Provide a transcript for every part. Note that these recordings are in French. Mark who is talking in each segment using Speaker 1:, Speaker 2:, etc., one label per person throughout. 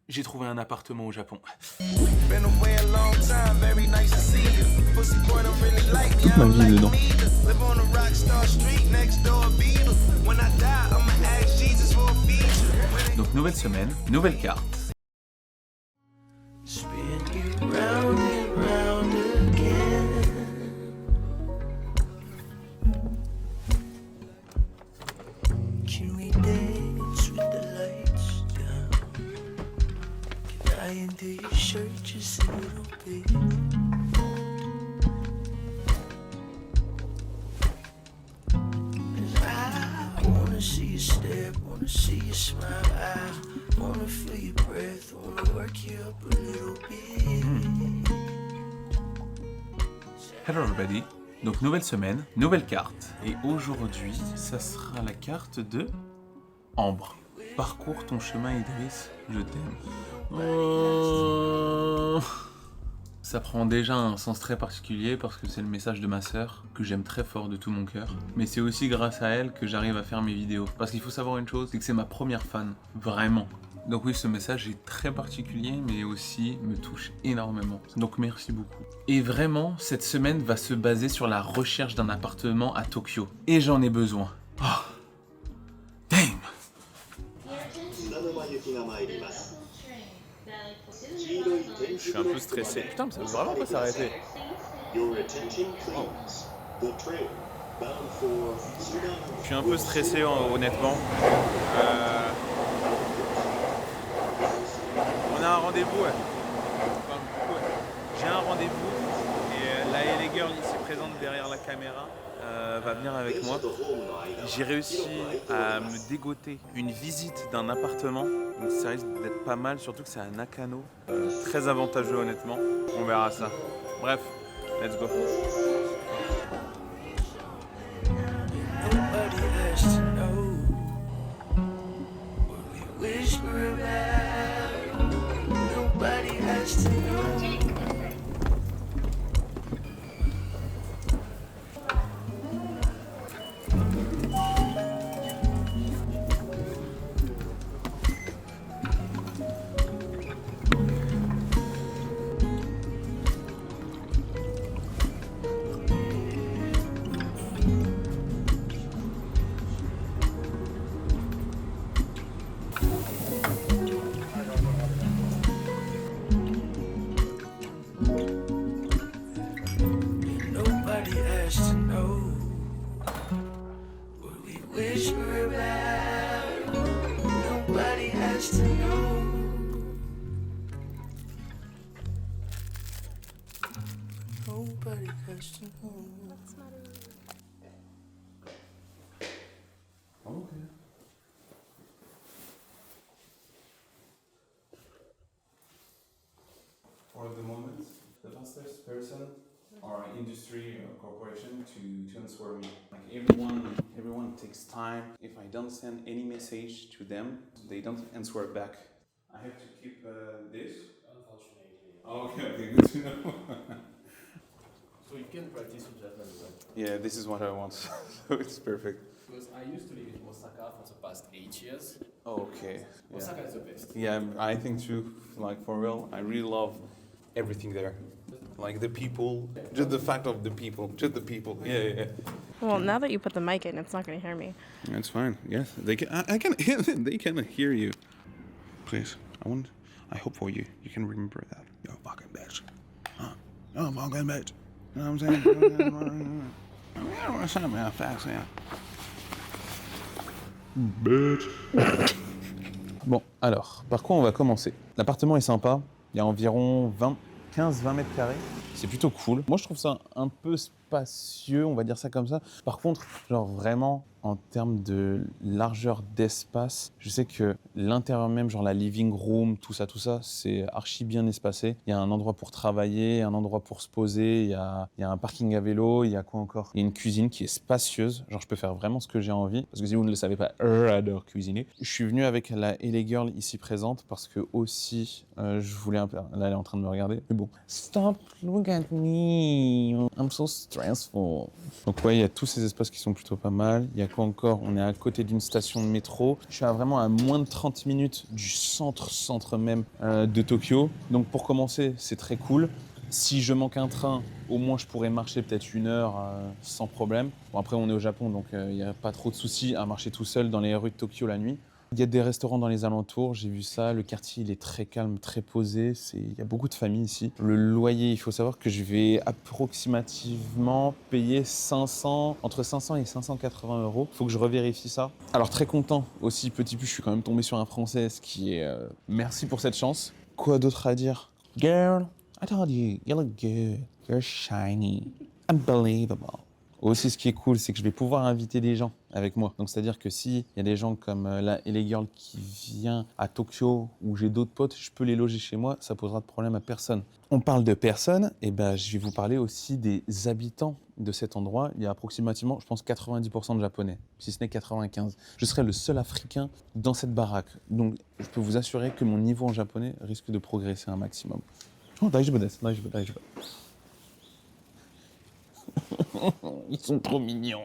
Speaker 1: J'ai trouvé un appartement au Japon.
Speaker 2: Toute ma vie est dedans.
Speaker 1: Donc nouvelle semaine, nouvelle carte. Hello everybody. Donc nouvelle semaine, nouvelle carte. Et aujourd'hui, ça sera la carte de Ambre. Parcours ton chemin Idriss, je t'aime. Oh. Ça prend déjà un sens très particulier parce que c'est le message de ma sœur que j'aime très fort de tout mon cœur. Mais c'est aussi grâce à elle que j'arrive à faire mes vidéos. Parce qu'il faut savoir une chose, c'est que c'est ma première fan, vraiment. Donc oui, ce message est très particulier, mais aussi me touche énormément. Donc merci beaucoup. Et vraiment, cette semaine va se baser sur la recherche d'un appartement à Tokyo. Et j'en ai besoin. Oh. Damn.
Speaker 2: Je suis un peu stressé. Putain, mais ça veut vraiment pas s'arrêter. Je suis un peu stressé, honnêtement. On a un rendez-vous, ouais. J'ai un rendez-vous et la LA Girl ici présente derrière la caméra va venir avec moi. J'ai réussi à me dégoter une visite d'un appartement, donc ça risque d'être pas mal, surtout que c'est à Nakano, très avantageux honnêtement. On verra ça. Bref, let's go.
Speaker 3: For the moment, the fastest person or industry or corporation to answer me. Like everyone takes time. If I don't send any message to them, they don't answer back. I have to keep this. Unfortunately. Oh, okay, good to know.
Speaker 4: So you can practice with Japan, right?
Speaker 3: Yeah, this is what I want. So it's perfect.
Speaker 4: Because I used to live in Osaka for the past 8 years.
Speaker 3: Okay. Yeah.
Speaker 4: Osaka is the best.
Speaker 3: Yeah, I think too. Like for real, I really love everything there. Like the people, just the fact of the people, just the people. Yeah.
Speaker 5: Well, now that you put the mic in, it's not going to hear me.
Speaker 3: That's fine. Yes, they can. I can. They can hear you. Please, I hope for you. You can remember that. You're a fucking bitch. Huh? You're a fucking bitch. You know what I'm saying? Yeah, facts, yeah. Bitch.
Speaker 2: Bon, alors, par quoi on va commencer? L'appartement est sympa, il y a environ 15-20 mètres carrés. C'est plutôt cool. Moi, je trouve ça un peu spacieux, on va dire ça comme ça. Par contre, genre vraiment, en termes de largeur d'espace, je sais que l'intérieur même, genre la living room, tout ça, c'est archi bien espacé. Il y a un endroit pour travailler, un endroit pour se poser, il y a un parking à vélo, il y a quoi encore? Il y a une cuisine qui est spacieuse, genre je peux faire vraiment ce que j'ai envie. Parce que si vous ne le savez pas, j'adore cuisiner. Je suis venu avec la LA Girl ici présente parce que aussi, je voulais un peu... Là, elle est en train de me regarder. Mais bon. Stop, look at me. I'm so stressed. stressful. Donc ouais, il y a tous ces espaces qui sont plutôt pas mal. Il y a quoi encore? On est à côté d'une station de métro. Je suis vraiment à moins de 30 minutes du centre même de Tokyo. Donc pour commencer, c'est très cool. Si je manque un train, au moins je pourrais marcher peut-être 1 heure sans problème. Bon, après, on est au Japon, donc il n'y a pas trop de soucis à marcher tout seul dans les rues de Tokyo la nuit. Il y a des restaurants dans les alentours, j'ai vu ça. Le quartier, il est très calme, très posé. Il y a beaucoup de familles ici. Le loyer, il faut savoir que je vais approximativement payer entre 500 et 580 euros. Il faut que je revérifie ça. Alors, très content aussi, petit plus, je suis quand même tombé sur un Français, ce qui est... merci pour cette chance. Quoi d'autre à dire? Girl, I told you, you look good. You're shiny. Unbelievable. Aussi, ce qui est cool, c'est que je vais pouvoir inviter des gens avec moi. Donc, c'est-à-dire que s'il y a des gens comme la LA Girl qui vient à Tokyo ou j'ai d'autres potes, je peux les loger chez moi, ça posera de problème à personne. On parle de personnes, et ben, je vais vous parler aussi des habitants de cet endroit. Il y a approximativement, je pense, 90% de Japonais, si ce n'est 95. Je serai le seul Africain dans cette baraque. Donc, je peux vous assurer que mon niveau en japonais risque de progresser un maximum. Oh, daijoubu desu, daijoubu. Ils sont trop mignons.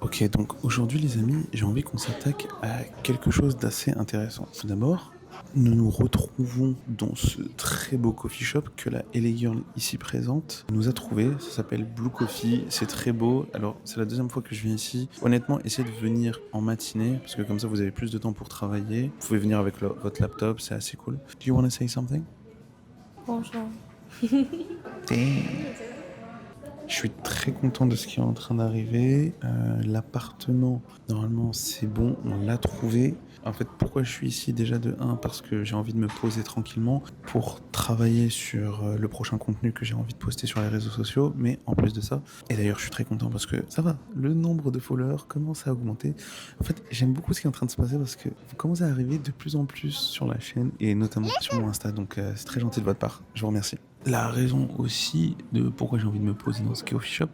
Speaker 2: Ok, donc aujourd'hui les amis, j'ai envie qu'on s'attaque à quelque chose d'assez intéressant. Tout d'abord, nous nous retrouvons dans ce très beau coffee shop que la LA Girl ici présente nous a trouvé. Ça s'appelle Blue Coffee, c'est très beau. Alors c'est la deuxième fois que je viens ici. Honnêtement, essayez de venir en matinée parce que comme ça vous avez plus de temps pour travailler. Vous pouvez venir avec votre laptop, c'est assez cool. Do you want to say something?
Speaker 5: Bonjour.
Speaker 2: Damn. Je suis très content de ce qui est en train d'arriver. L'appartement, normalement, c'est bon, on l'a trouvé. En fait, pourquoi je suis ici déjà de 1? Parce que j'ai envie de me poser tranquillement pour travailler sur le prochain contenu que j'ai envie de poster sur les réseaux sociaux. Mais en plus de ça, et d'ailleurs, je suis très content parce que ça va, le nombre de followers commence à augmenter. En fait, j'aime beaucoup ce qui est en train de se passer parce que vous commencez à arriver de plus en plus sur la chaîne et notamment sur mon Insta. Donc, c'est très gentil de votre part. Je vous remercie. La raison aussi de pourquoi j'ai envie de me poser dans ce coffee shop,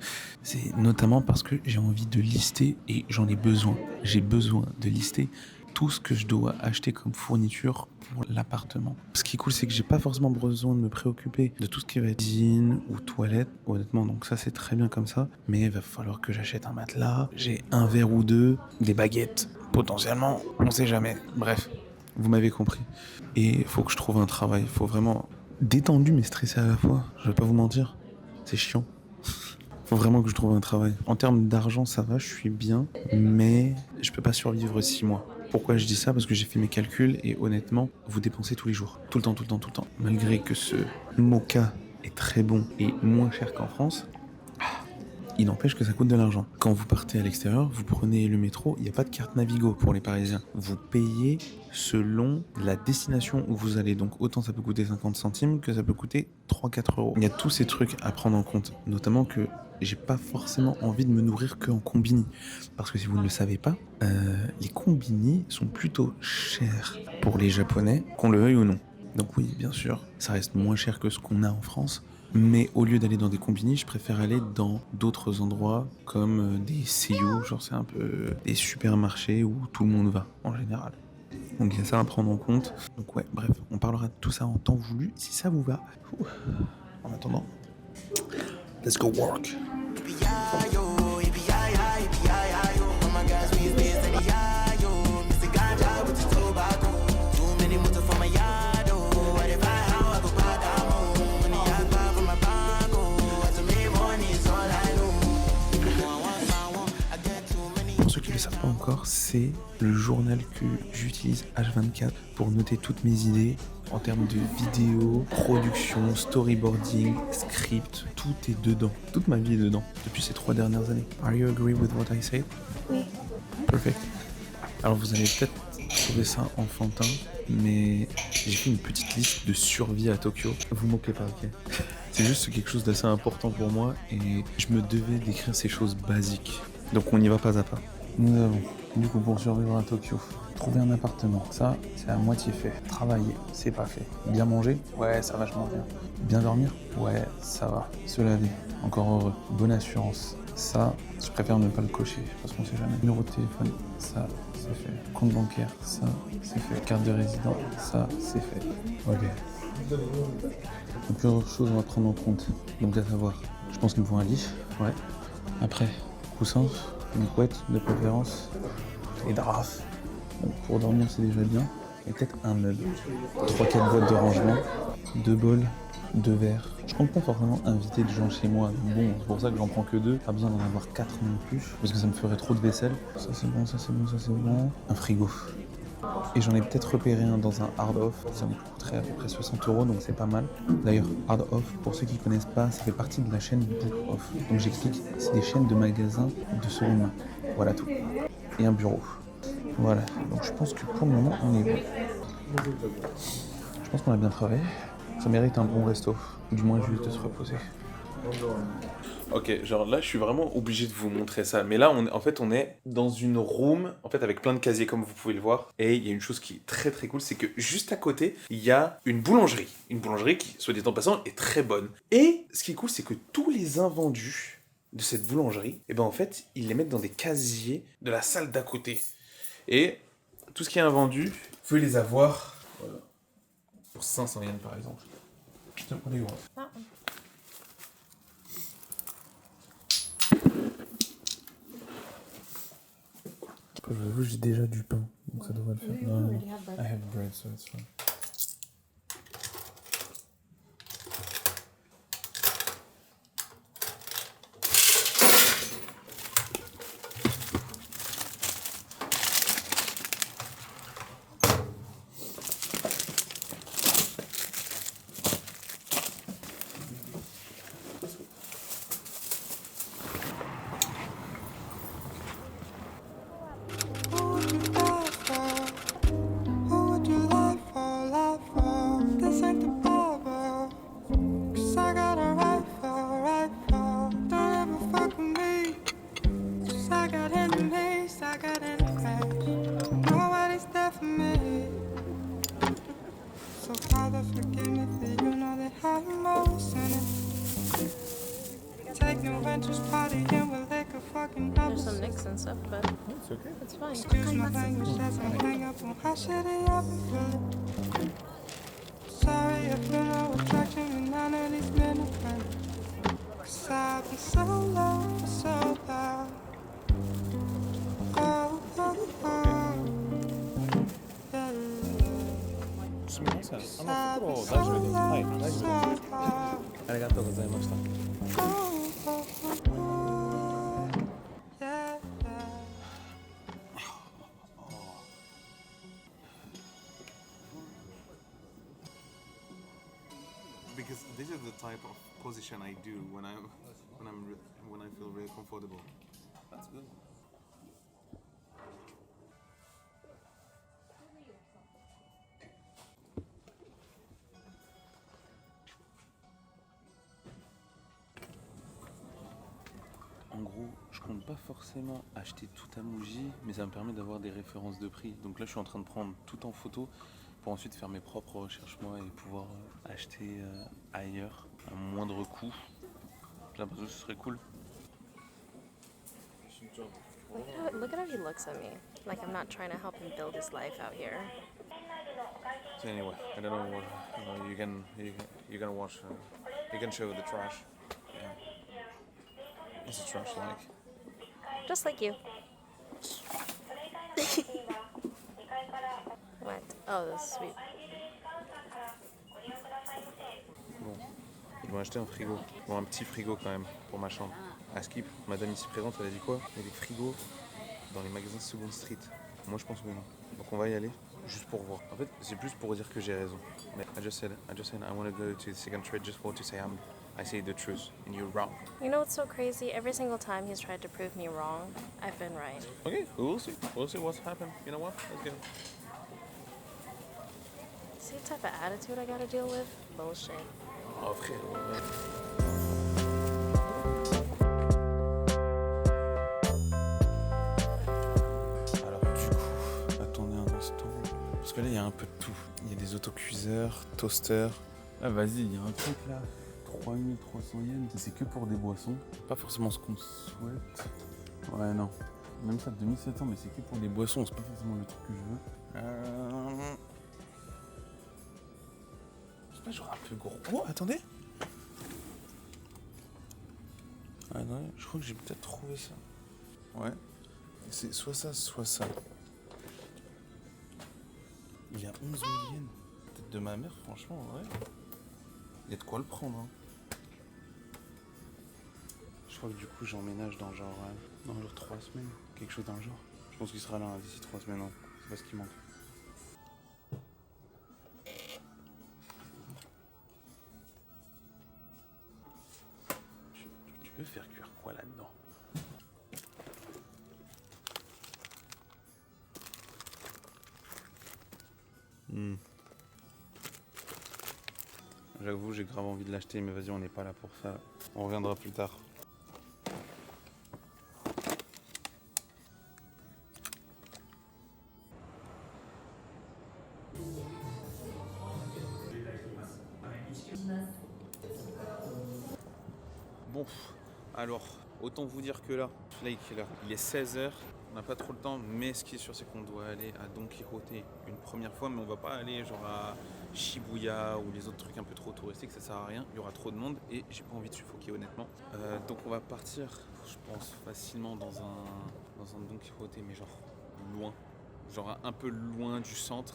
Speaker 2: c'est notamment parce que j'ai envie de lister et j'en ai besoin. J'ai besoin de lister tout ce que je dois acheter comme fourniture pour l'appartement. Ce qui est cool, c'est que j'ai pas forcément besoin de me préoccuper de tout ce qui va être cuisine ou toilette, honnêtement, donc ça c'est très bien comme ça. Mais il va falloir que j'achète un matelas, j'ai un verre ou deux, des baguettes, potentiellement, on sait jamais. Bref, vous m'avez compris. Et il faut que je trouve un travail, il faut vraiment... détendu mais stressé à la fois, je vais pas vous mentir, c'est chiant. Faut vraiment que je trouve un travail. En termes d'argent, ça va, je suis bien, mais je peux pas survivre 6 mois. Pourquoi je dis ça? Parce que j'ai fait mes calculs et honnêtement, vous dépensez tous les jours, tout le temps. Malgré que ce mocha est très bon et moins cher qu'en France, il n'empêche que ça coûte de l'argent. Quand vous partez à l'extérieur, vous prenez le métro, il n'y a pas de carte Navigo pour les Parisiens. Vous payez selon la destination où vous allez. Donc autant ça peut coûter 50 centimes que ça peut coûter 3-4 euros. Il y a tous ces trucs à prendre en compte. Notamment que j'ai pas forcément envie de me nourrir qu'en combini. Parce que si vous ne le savez pas, les combini sont plutôt chers pour les Japonais, qu'on le veuille ou non. Donc oui, bien sûr, ça reste moins cher que ce qu'on a en France. Mais au lieu d'aller dans des combini, je préfère aller dans d'autres endroits comme des seiyu, genre c'est un peu des supermarchés où tout le monde va en général. Donc il y a ça à prendre en compte. Donc ouais, bref, on parlera de tout ça en temps voulu, si ça vous va. En attendant, let's go work. le savent pas encore, c'est le journal que j'utilise H24 pour noter toutes mes idées en termes de vidéo, production, storyboarding, script, tout est dedans. Toute ma vie est dedans depuis ces 3 dernières années. Are you agree with what I say?
Speaker 5: Oui.
Speaker 2: Perfect. Alors vous allez peut-être trouver ça enfantin, mais j'ai fait une petite liste de survie à Tokyo. Vous moquez pas, ok? C'est juste quelque chose d'assez important pour moi et je me devais d'écrire ces choses basiques. Donc on y va pas à pas. Nous avons, du coup, pour survivre à Tokyo, trouver un appartement. Ça, c'est à moitié fait. Travailler, c'est pas fait. Bien manger? Ouais, ça vachement bien. Bien dormir? Ouais, ça va. Se laver, encore heureux. Bonne assurance. Ça, je préfère ne pas le cocher parce qu'on sait jamais. Numéro de téléphone, ça, c'est fait. Compte bancaire, ça, c'est fait. Carte de résident, ça, c'est fait. Ok. Donc plusieurs choses à prendre en compte. Donc à savoir, je pense qu'il me faut un lit. Ouais. Après, coussin, une couette de préférence, et draps. Bon, pour dormir, c'est déjà bien. Et peut-être un meuble. 3-4 boîtes de rangement, 2 bols, 2 verres. Je compte pas forcément inviter des gens chez moi. Bon, c'est pour ça que j'en prends que 2. Pas besoin d'en avoir 4 non plus, parce que ça me ferait trop de vaisselle. Ça c'est bon, ça c'est bon, ça c'est bon. Un frigo. Et j'en ai peut-être repéré un dans un hard off, ça me coûterait à peu près 60 €, donc c'est pas mal. D'ailleurs, hard off, pour ceux qui connaissent pas, ça fait partie de la chaîne Book Off. Donc j'explique, c'est des chaînes de magasins de seconde main. Voilà tout. Et un bureau. Voilà, donc je pense que pour le moment, on est bon. Je pense qu'on a bien travaillé. Ça mérite un bon resto, ou du moins juste de se reposer.
Speaker 1: Ok, genre là, je suis vraiment obligé de vous montrer ça. Mais là, on est dans une room, en fait, avec plein de casiers, comme vous pouvez le voir. Et il y a une chose qui est très très cool, c'est que juste à côté, il y a une boulangerie. Une boulangerie qui, soit dit en passant, est très bonne. Et ce qui est cool, c'est que tous les invendus de cette boulangerie, eh ben en fait, ils les mettent dans des casiers de la salle d'à côté. Et tout ce qui est invendu, vous pouvez les avoir pour 500 yens par exemple. Putain, on est gros.
Speaker 5: That one.
Speaker 2: Je vous avoue, j'ai déjà du pain, donc ça devrait le faire.
Speaker 5: You
Speaker 2: Non,
Speaker 5: already have bread.
Speaker 2: I have bread, so it's fine.
Speaker 5: There's some nicks and stuff, but
Speaker 2: It's okay.
Speaker 5: it's fine.
Speaker 6: Excuse my language as I hang up on how shitty I've been feeling. Sorry, I feel no attraction with none of these men are friends. 'Cause I've been so low for so long. Oh, oh, oh. Yeah.
Speaker 2: すみません。
Speaker 6: I've
Speaker 2: 袋
Speaker 6: been
Speaker 2: 大
Speaker 6: so
Speaker 2: 丈夫です。はい、
Speaker 6: low
Speaker 2: 大
Speaker 6: for
Speaker 2: 丈夫です。
Speaker 6: so long.
Speaker 2: ありがとうございました。
Speaker 6: Oh, oh, oh, oh. Yeah, yeah.
Speaker 3: Because this is the type of position I do when I feel really comfortable. That's good.
Speaker 1: En gros, je compte pas forcément acheter tout à Muji, mais ça me permet d'avoir des références de prix. Donc là, je suis en train de prendre tout en photo pour ensuite faire mes propres recherches moi et pouvoir acheter ailleurs à moindre coût. J'ai l'impression que ce serait cool.
Speaker 5: Look at how he looks at me. Like I'm not trying to help him build his life out here.
Speaker 1: So anyway, I don't know what you can watch. You can show the trash. Yeah. It's a trash like.
Speaker 5: Just like you. What? Oh, that's sweet.
Speaker 1: Bon, je dois acheter un frigo. Bon, un petit frigo quand même pour ma chambre. À Skip, madame ici présente, elle a dit quoi? Il y a des frigos
Speaker 2: dans les magasins Second Street? Moi, je pense que non. Donc, on va y aller juste pour voir. En fait, c'est plus pour dire que j'ai raison. Mais I just said I want to go to the Second Street just for to say I say the truth and you're wrong.
Speaker 5: You know what's so crazy? Every single time he's tried to prove me wrong, I've been right.
Speaker 2: Okay, we'll see. We'll see what's happened. You know what? Let's go.
Speaker 5: See the type of attitude I gotta deal with? Bullshit.
Speaker 2: Oh, frère. Alors, du coup, attendez un instant. Parce que là, il y a un peu de tout. Il y a des autocuiseurs, toasters.
Speaker 1: Ah, vas-y, il y a un truc là. 3300 yens. C'est que pour des boissons.
Speaker 2: Pas forcément ce qu'on
Speaker 1: Souhaite. Ouais, non. Même ça, 2700, mais c'est que pour des boissons. C'est pas forcément le truc que je veux.
Speaker 2: Je sais pas, genre un peu gros. Oh, attendez. Ah non, je crois que j'ai peut-être trouvé ça. Ouais. C'est soit ça, soit ça. Il y a 11 000 yens. Tête de ma mère, franchement, ouais. Il y a de quoi le prendre, hein. Je crois que du coup, j'emménage dans genre 3 semaines. Quelque chose dans le genre. Je pense qu'il sera là d'ici 3 semaines, hein. C'est pas ce qui manque. Tu veux faire cuire quoi là-dedans? J'avoue, j'ai grave envie de l'acheter, mais vas-y, on n'est pas là pour ça. On reviendra plus tard. Bon, alors, autant vous dire que là, il est l'heure. Il est 16h, on n'a pas trop le temps, mais ce qui est sûr, c'est qu'on doit aller à Don Quijote une première fois, mais on va pas aller genre à Shibuya ou les autres trucs un peu trop touristiques, ça sert à rien, il y aura trop de monde et j'ai pas envie de suffoquer honnêtement. Donc on va partir, je pense, facilement dans un Don Quijote, mais genre loin, genre un peu loin du centre.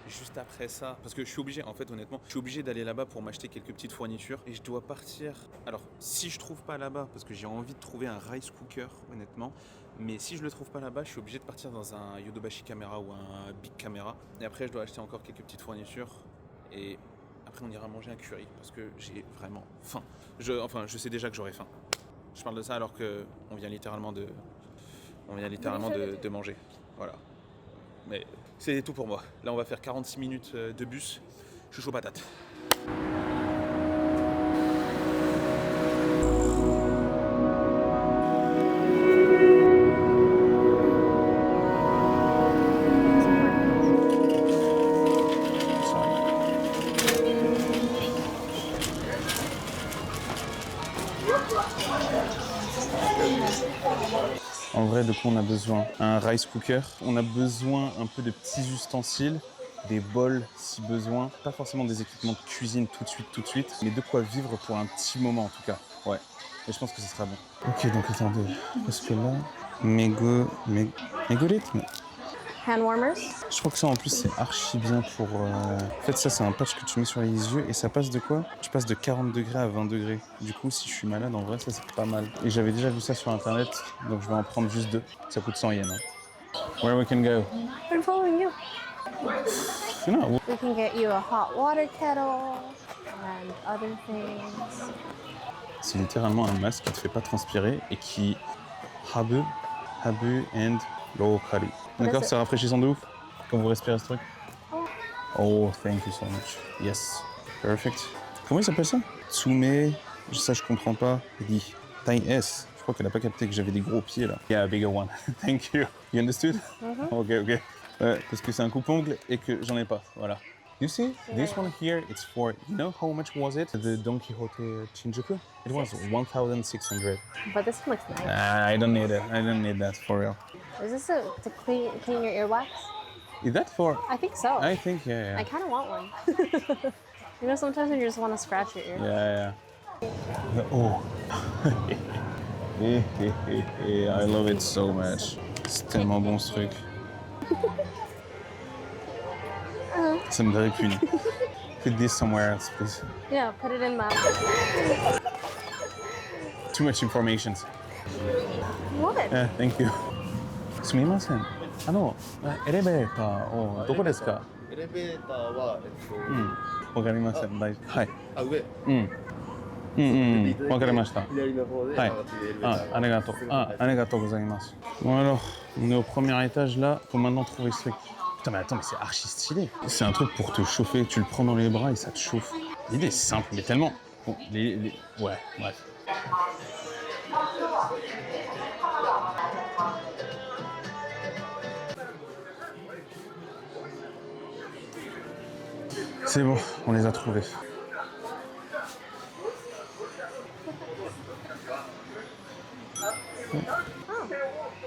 Speaker 2: Juste après ça, parce que je suis obligé, en fait honnêtement, je suis obligé d'aller là-bas pour m'acheter quelques petites fournitures et je dois partir. Alors si je trouve pas là-bas, parce que j'ai envie de trouver un rice cooker honnêtement, mais si je le trouve pas là-bas, je suis obligé de partir dans un Yodobashi Camera ou un Big Camera. Et après je dois acheter encore quelques petites fournitures et après on ira manger un curry parce que j'ai vraiment faim. Je sais déjà que j'aurai faim. Je parle de ça alors que on vient littéralement de manger. Voilà. Mais c'est tout pour moi. Là, on va faire 46 minutes de bus. Je suis chaud patate. En vrai, de quoi on a besoin? Un rice cooker. On a besoin un peu de petits ustensiles, des bols si besoin. Pas forcément des équipements de cuisine tout de suite, mais de quoi vivre pour un petit moment en tout cas. Ouais. Et je pense que ce sera bon. Ok, donc attendez. Parce que là, mégolith.
Speaker 5: Hand warmers?
Speaker 2: Je crois que ça en plus c'est archi bien pour... En fait ça c'est un patch que tu mets sur les yeux et ça passe de quoi? Tu passes de 40 degrés à 20 degrés. Du coup si je suis malade en vrai ça c'est pas mal. Et j'avais déjà vu ça sur internet donc je vais en prendre juste 2. Ça coûte 100 yens. Hein. Where we can go?
Speaker 5: I'm following you.
Speaker 2: You know.
Speaker 5: We can get you a hot water kettle and other things.
Speaker 2: C'est littéralement un masque qui te fait pas transpirer et qui... Habu and low curry. D'accord, c'est rafraîchissant de ouf quand vous respirez ce truc. Oh, thank you so much. Yes, perfect. Comment il s'appelle ça? Tsume, ça je comprends pas. Il dit taille S. Je crois qu'elle a pas capté que j'avais des gros pieds là. Yeah, bigger one. Thank you. You understood? Ok. Parce que c'est un coupe-ongle et que j'en ai pas. Voilà. You see, this one here, it's for, you know how much was it? The Don Quijote Shinjuku? It was 1,600.
Speaker 5: But this one looks nice.
Speaker 2: I don't need it. I don't need that for real.
Speaker 5: Is this to clean your earwax?
Speaker 2: Is that for?
Speaker 5: I think so.
Speaker 2: I think, yeah.
Speaker 5: I kind of want one. You know, sometimes you just want to scratch your ear.
Speaker 2: Yeah. Oh. I love it so much. C'est tellement bon ce truc. Ça me répugne. Put this somewhere else, please.
Speaker 5: Yeah, put it in my...
Speaker 2: Too much information.
Speaker 5: What?
Speaker 2: Thank you. すみません。エレベーターをどこですか？
Speaker 4: エレベーターは、
Speaker 2: わかりません。はい。
Speaker 4: 上。
Speaker 2: わかりました。
Speaker 4: 左の方で、
Speaker 2: はい。
Speaker 4: エレベーターが
Speaker 2: ありがとう。ありがとうございます。Bon alors, on est au premier étage là. Faut maintenant trouver ce truc. Putain, mais attends, mais c'est archi stylé. C'est un truc pour te chauffer. Tu le prends dans les bras et ça te chauffe. L'idée est simple, mais tellement. Bon, ouais, bref. C'est bon, on les a trouvés.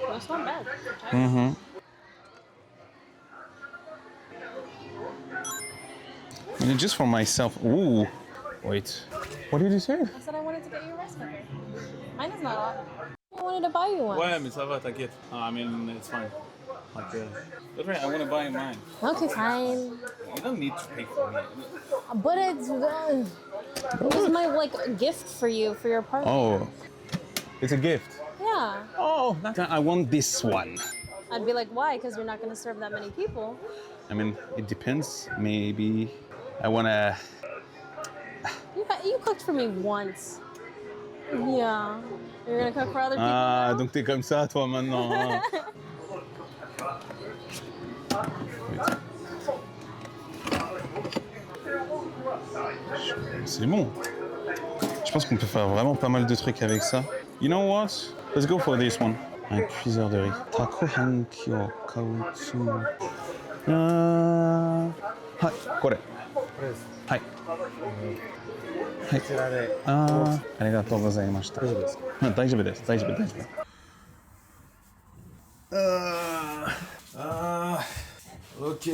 Speaker 5: That's not bad.
Speaker 2: Mm-hmm. And just for myself. Ooh. Wait. What did you say?
Speaker 5: I said I wanted to get you a rice cooker. Mine is not on. I wanted to buy you one.
Speaker 2: Ouais, mais ça va, t'inquiète. I mean, it's fine. Okay. That's right, I want to buy mine.
Speaker 5: Okay, fine.
Speaker 2: You don't need to pay for it.
Speaker 5: But it's my like gift for you for your party.
Speaker 2: Oh. It's a gift.
Speaker 5: Yeah.
Speaker 2: Oh, I want this one.
Speaker 5: I'd be like, why? Because you're not going to serve that many people.
Speaker 2: I mean, it depends. Maybe I want to...
Speaker 5: You cooked for me once. Yeah. You're gonna cook for other people
Speaker 2: Ah,
Speaker 5: now?
Speaker 2: donc t'es comme ça, toi, maintenant. Hein. C'est bon. Je pense qu'on peut faire vraiment pas mal de trucs avec ça. You know what? Let's go for this one. Un cuiseur de riz. Taco hanki o kautsu. Hai, kore. Hai. はい。ありがとうございました。大丈夫ですか？大丈夫です。大丈夫です。
Speaker 1: Ok.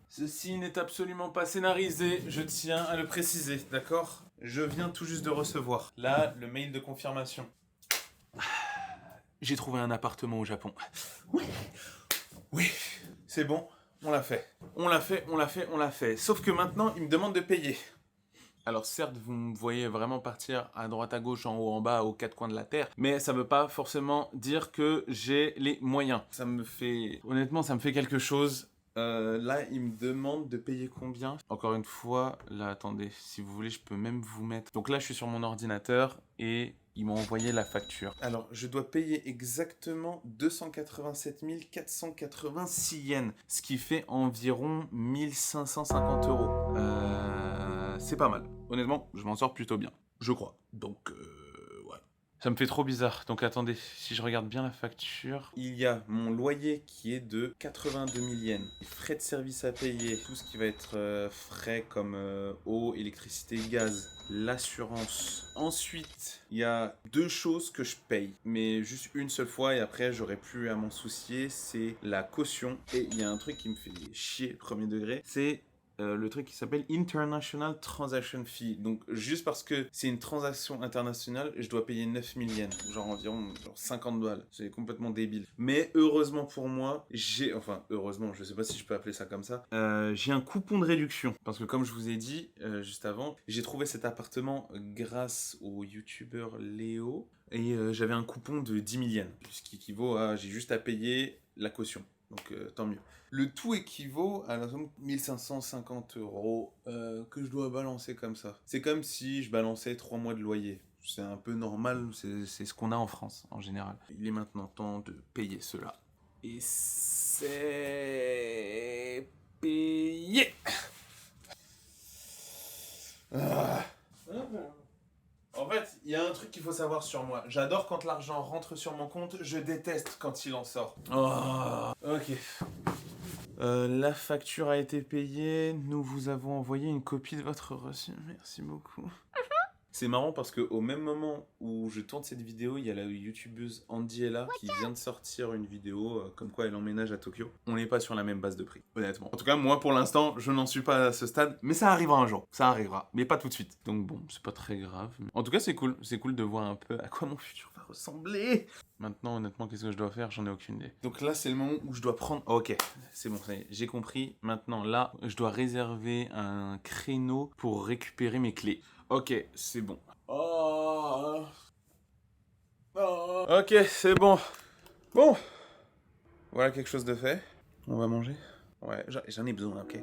Speaker 1: Ceci n'est absolument pas scénarisé, je tiens à le préciser, d'accord? Je viens tout juste de recevoir, là, le mail de confirmation. J'ai trouvé un appartement au Japon. Oui, c'est bon, on l'a fait. Sauf que maintenant, il me demande de payer. Alors certes, vous me voyez vraiment partir à droite à gauche, en haut, en bas, aux quatre coins de la terre, mais ça veut pas forcément dire que j'ai les moyens. Honnêtement, ça me fait quelque chose. Là, il me demande de payer combien? Encore une fois, là, attendez, si vous voulez, je peux même vous mettre... Donc là, je suis sur mon ordinateur et ils m'ont envoyé la facture. Alors, je dois payer exactement 287 486 yens, ce qui fait environ 1550 €. C'est pas mal. Honnêtement, je m'en sors plutôt bien, je crois. Donc, ouais. Ça me fait trop bizarre. Donc attendez, si je regarde bien la facture, il y a mon loyer qui est de 82 000 yens. Les frais de service à payer, tout ce qui va être frais comme eau, électricité, gaz, l'assurance. Ensuite, il y a deux choses que je paye, mais juste une seule fois et après j'aurai plus à m'en soucier, c'est la caution. Et il y a un truc qui me fait chier premier degré, c'est le truc qui s'appelle International Transaction Fee. Donc juste parce que c'est une transaction internationale, je dois payer 9000 yens, genre environ 50 balles. C'est complètement débile. Mais heureusement pour moi, heureusement, je sais pas si je peux appeler ça comme ça, j'ai un coupon de réduction. Parce que comme je vous ai dit juste avant, j'ai trouvé cet appartement grâce au youtubeur Léo. Et j'avais un coupon de 10 000 yens, ce qui équivaut à, j'ai juste à payer la caution. Donc tant mieux. Le tout équivaut à la somme 1550 € que je dois balancer comme ça. C'est comme si je balançais 3 mois de loyer. C'est un peu normal, c'est ce qu'on a en France en général. Il est maintenant temps de payer cela. Et c'est payé. En fait, il y a un truc qu'il faut savoir sur moi. J'adore quand l'argent rentre sur mon compte, je déteste quand il en sort. Oh, ok. La facture a été payée, nous vous avons envoyé une copie de votre reçu. Merci beaucoup. C'est marrant parce qu'au même moment où je tourne cette vidéo, il y a la youtubeuse Andiella qui vient de sortir une vidéo comme quoi elle emménage à Tokyo. On n'est pas sur la même base de prix, honnêtement. En tout cas, moi pour l'instant, je n'en suis pas à ce stade, mais ça arrivera un jour. Ça arrivera, mais pas tout de suite. Donc bon, c'est pas très grave. En tout cas, c'est cool. C'est cool de voir un peu à quoi mon futur va ressembler. Maintenant, honnêtement, qu'est-ce que je dois faire? J'en ai aucune idée. Donc là, c'est le moment où je dois prendre... Oh, ok, c'est bon, ça y est, j'ai compris. Maintenant, là, je dois réserver un créneau pour récupérer mes clés. Ok, c'est bon. Oh.
Speaker 2: Ok, c'est bon. Bon. Voilà quelque chose de fait. On va manger. Ouais, j'en ai besoin, ok.